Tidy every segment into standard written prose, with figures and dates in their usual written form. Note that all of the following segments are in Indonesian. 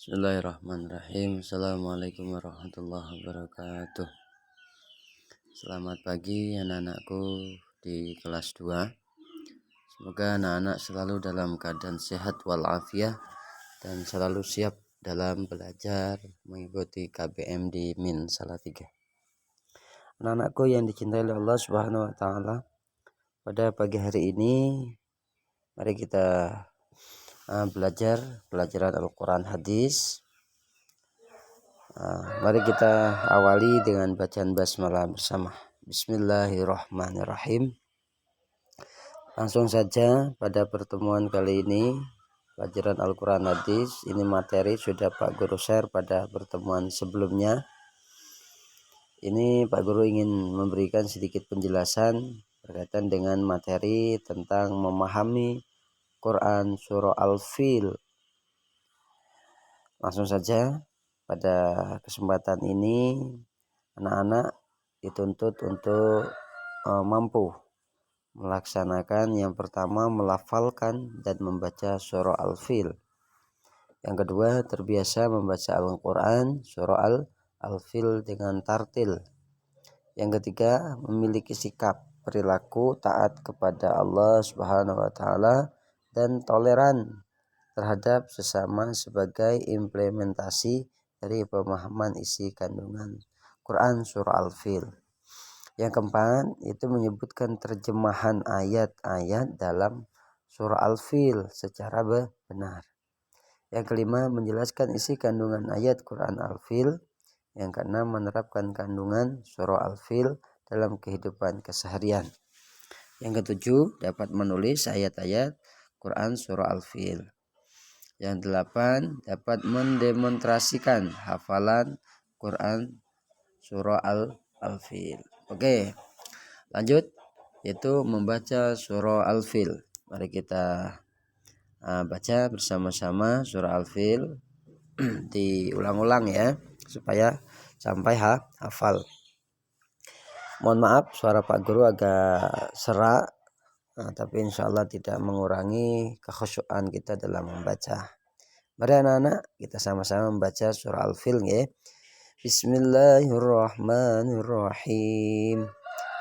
Bismillahirrahmanirrahim. Assalamualaikum warahmatullahi wabarakatuh. Selamat pagi anak-anakku di kelas 2. Semoga anak-anak selalu dalam keadaan sehat walafiat dan selalu siap dalam belajar mengikuti KBM di Min Salatiga. Anak-anakku yang dicintai oleh Allah Subhanahu wa taala, pada pagi hari ini mari kita belajar pelajaran Al-Quran hadis. Mari kita awali dengan bacaan basmalah bersama. Bismillahirrahmanirrahim. Langsung saja pada pertemuan kali ini pelajaran Al-Quran hadis. Ini materi sudah Pak Guru share pada pertemuan sebelumnya. Ini Pak Guru ingin memberikan sedikit penjelasan berkaitan dengan materi tentang memahami Quran surah Al-Fil. Langsung saja, pada kesempatan ini anak-anak dituntut untuk mampu melaksanakan yang pertama melafalkan dan membaca surah Al-Fil. Yang kedua terbiasa membaca Al-Quran surah Al-Fil dengan tartil. Yang ketiga memiliki sikap perilaku taat kepada Allah Subhanahu wa taala dan toleran terhadap sesama sebagai implementasi dari pemahaman isi kandungan Quran surah Al-Fil. Yang keempat itu menyebutkan terjemahan ayat-ayat dalam surah Al-Fil secara benar. Yang kelima menjelaskan isi kandungan ayat Quran Al-Fil. Yang keenam menerapkan kandungan surah Al-Fil dalam kehidupan keseharian. Yang ketujuh dapat menulis ayat-ayat Quran surah Al-Fil. Yang delapan dapat mendemonstrasikan hafalan Quran surah Al-Fil. Oke, lanjut, yaitu membaca surah Al-Fil. Mari kita baca bersama-sama surah Al-Fil. Diulang-ulang ya, supaya sampai hafal. Mohon maaf suara Pak Guru agak serak, tapi insya Allah tidak mengurangi kekhusyuan kita dalam membaca. Mari anak-anak kita sama-sama membaca surah Al-Fil ya. Bismillahirrahmanirrahim.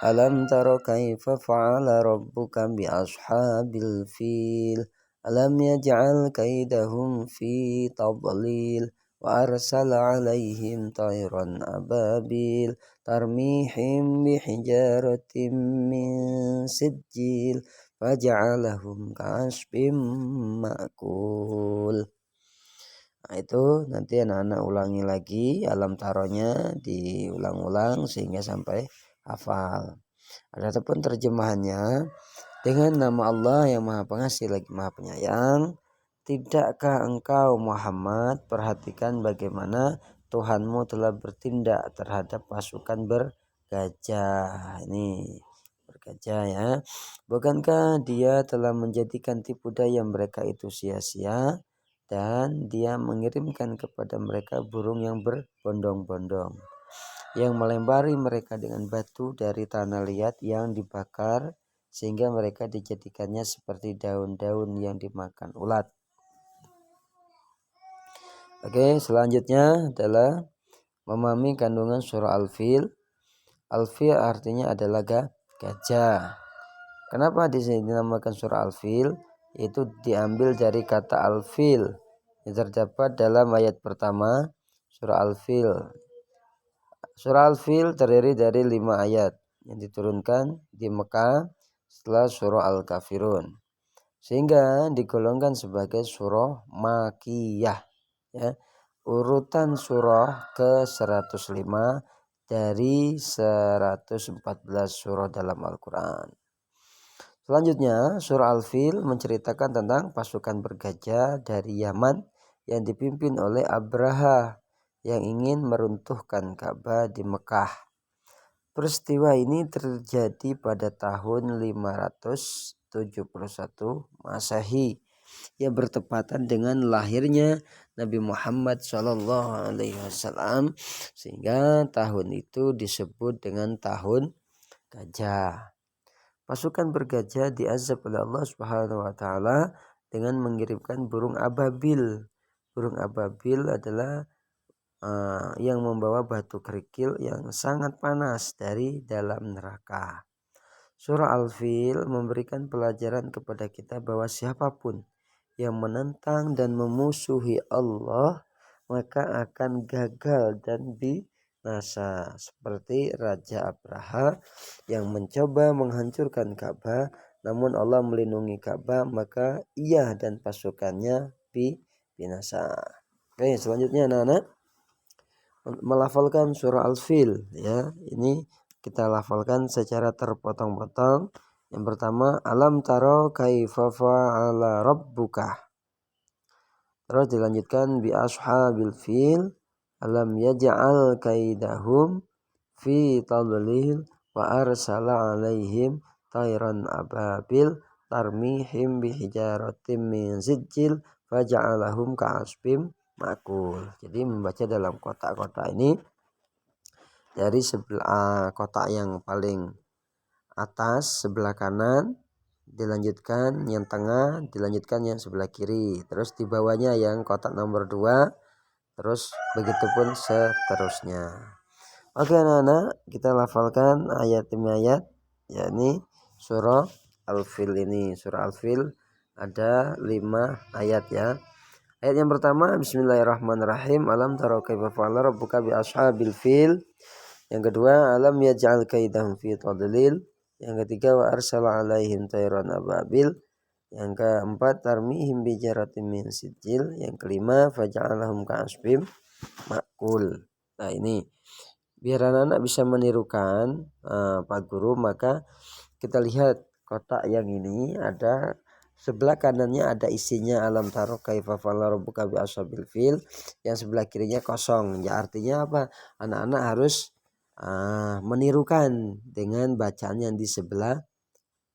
Alam tara kaifa fa'ala rabbuka bi ashabil fil. Alam yaj'al kaidahum fi tadlil. Wa arsala alaihim tayran ababil. Tarmihim bihijaratin min sijil. Faja'alahum ka'asbim ma'kul. Nah, itu nanti anak-anak ulangi lagi alam taronya, diulang-ulang sehingga sampai hafal. Adapun terjemahannya, dengan nama Allah yang Maha Pengasih lagi Maha Penyayang, tidakkah engkau Muhammad perhatikan bagaimana Tuhanmu telah bertindak terhadap pasukan bergajah. Ini bergajah ya. Bukankah dia telah menjadikan tipu daya mereka itu sia-sia, dan dia mengirimkan kepada mereka burung yang berbondong-bondong yang melempari mereka dengan batu dari tanah liat yang dibakar sehingga mereka dijadikannya seperti daun-daun yang dimakan ulat. Oke, selanjutnya adalah memahami kandungan surah Al-Fil. Al-Fil artinya adalah gajah. Kenapa di sini dinamakan surah Al-Fil? Itu diambil dari kata Al-Fil yang terdapat dalam ayat pertama surah Al-Fil. Surah Al-Fil terdiri dari 5 ayat yang diturunkan di Mekah setelah surah Al-Kafirun, sehingga digolongkan sebagai surah Makiyah ya. Urutan surah ke 105 dari 114 surah dalam Al-Quran. Selanjutnya surah Al-Fil menceritakan tentang pasukan bergajah dari Yaman yang dipimpin oleh Abraha yang ingin meruntuhkan Ka'bah di Mekah. Peristiwa ini terjadi pada tahun 571 Masehi yang bertepatan dengan lahirnya Nabi Muhammad SAW, sehingga tahun itu disebut dengan tahun gajah. Pasukan bergajah diazab oleh Allah Subhanahu wa taala dengan mengirimkan burung ababil Burung ababil adalah yang membawa batu kerikil yang sangat panas dari dalam neraka. Surah Al-Fil memberikan pelajaran kepada kita bahwa siapapun yang menentang dan memusuhi Allah maka akan gagal dan binasa. Seperti Raja Abraha yang mencoba menghancurkan Ka'bah, namun Allah melindungi Ka'bah, maka ia dan pasukannya binasa. Oke, selanjutnya anak-anak melafalkan surah Al-Fil ya. Ini kita lafalkan secara terpotong-potong. Yang pertama, alam taro kaifa fa'ala rabbuka. Terus dilanjutkan bi ashabil fil, alam yaj'al kaidahum fi tadlil wa arsala alaihim tayran ababil tarmihim bihijaratim min sijil faja'alahum ka'asbim makul. Jadi membaca dalam kotak-kotak ini dari sebelah kotak yang paling atas sebelah kanan, dilanjutkan yang tengah, dilanjutkan yang sebelah kiri, terus di bawahnya yang kotak nomor 2, terus begitupun seterusnya. Oke anak-anak, kita lafalkan ayat demi ayat, yakni surah Al-Fil ini. Surah Al-Fil ada 5 ayat ya. Ayat yang pertama, bismillahirrahmanirrahim, alam taro kaifa fa'ala rabbuka bi ashabil fil. Yang kedua, alam yaj'al kaidahum fi tadlil. Yang ketiga, wa arsala alaihim tayran ababil. Yang keempat, tarmihim bijaratin min sijil. Yang kelima, faja'alahum ka'asbim makul. Nah ini biar anak-anak bisa menirukan Pak Guru, maka kita lihat kotak yang ini ada sebelah kanannya ada isinya alam taro kaifa fa'ala rabbuka bi ashabil fil, yang sebelah kirinya kosong. Ya artinya apa? Anak-anak harus menirukan dengan bacaan yang di sebelah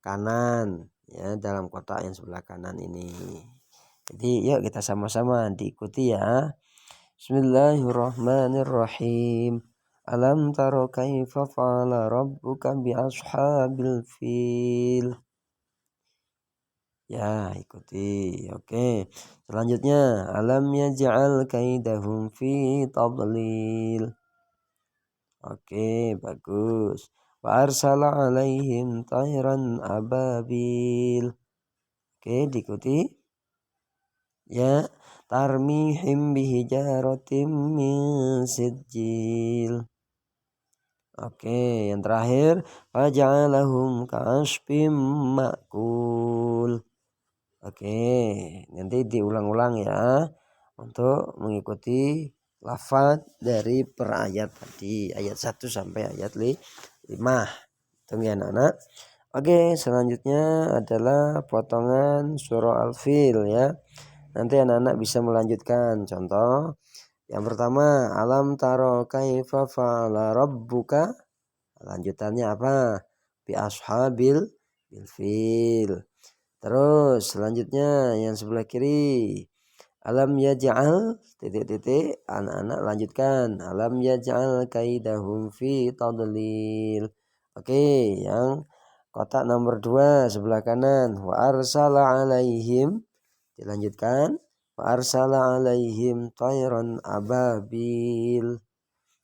kanan ya, dalam kotak yang sebelah kanan ini. Jadi yuk kita sama-sama diikuti ya. Bismillahirrahmanirrahim. Alam taro kaifa fa'ala rabbuka bi ashabil fil. Ya, ikuti. Oke. Selanjutnya, alam yaj'al kaidahum fi tadlil. Oke, bagus. Wa arsala alaihim tayran ababil. Oke, diikuti. Ya, tarmihim bihijaratim min sijil. Oke, yang terakhir, faja'alahum ka'asbim makul. Oke, nanti diulang-ulang ya untuk mengikuti lafaz dari per ayat tadi, ayat 1 sampai ayat 5. Tunggu ya anak-anak. Oke, selanjutnya adalah potongan surah Al-Fil ya. Nanti anak-anak bisa melanjutkan. Contoh yang pertama, alam taro kaifa fa'ala rabbuka. Lanjutannya apa? Bi ashabil fil. Terus selanjutnya yang sebelah kiri, alam yaj'al titik-titik, anak-anak lanjutkan, alam yaj'al kaidahum fi tadlil. Oke, yang kotak nomor 2 sebelah kanan, wa arsala alaihim, dilanjutkan, wa arsala alaihim tayran ababil.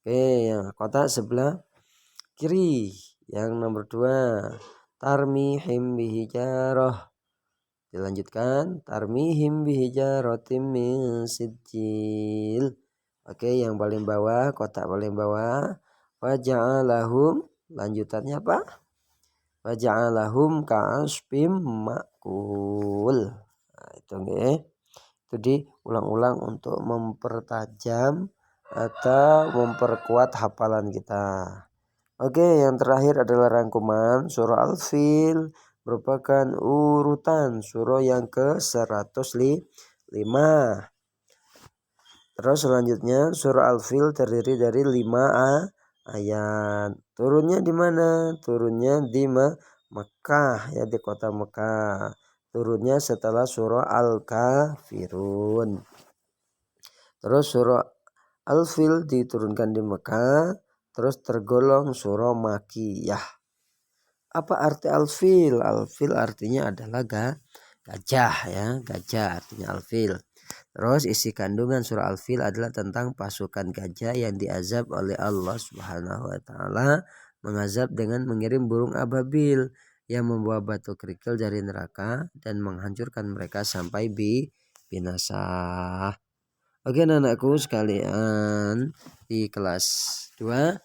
Oke, yang kotak sebelah kiri yang nomor 2, tarmihim bihijarah. Dilanjutkan, tarmihim bihijaratim min sijil. Oke, yang paling bawah, kotak paling bawah, faja'alahum, lanjutannya apa? Faja'alahum ka'asbim makul. Nah, itu nggih. Itu diulang-ulang untuk mempertajam atau memperkuat hafalan kita. Oke, yang terakhir adalah rangkuman surah Al-Fil, merupakan urutan surah yang ke-105. Terus selanjutnya surah Al-Fil terdiri dari 5 ayat. Turunnya di mana? Turunnya di Mekah ya, di kota Mekah. Turunnya setelah surah Al-Kafirun. Terus surah Al-Fil diturunkan di Mekah, terus tergolong surah Makkiyah. Apa arti Al-Fil? Al-Fil artinya adalah gajah ya, gajah artinya Al-Fil. Terus isi kandungan surah Al-Fil adalah tentang pasukan gajah yang diazab oleh Allah Subhanahu wa taala, mengazab dengan mengirim burung ababil yang membawa batu kerikil dari neraka dan menghancurkan mereka sampai binasa. Oke anak-anakku sekalian di kelas 2,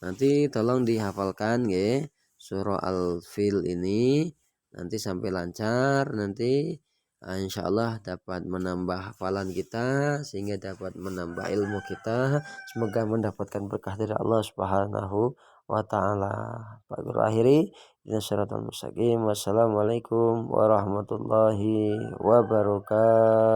nanti tolong dihafalkan ya surah Al-Fil ini nanti sampai lancar, nanti insya Allah dapat menambah hafalan kita sehingga dapat menambah ilmu kita. Semoga mendapatkan berkah dari Allah Subhanahu wa taala. Pak Guru akhiri Shiratal Mustaqim. Wassalamualaikum warahmatullahi wabarakatuh.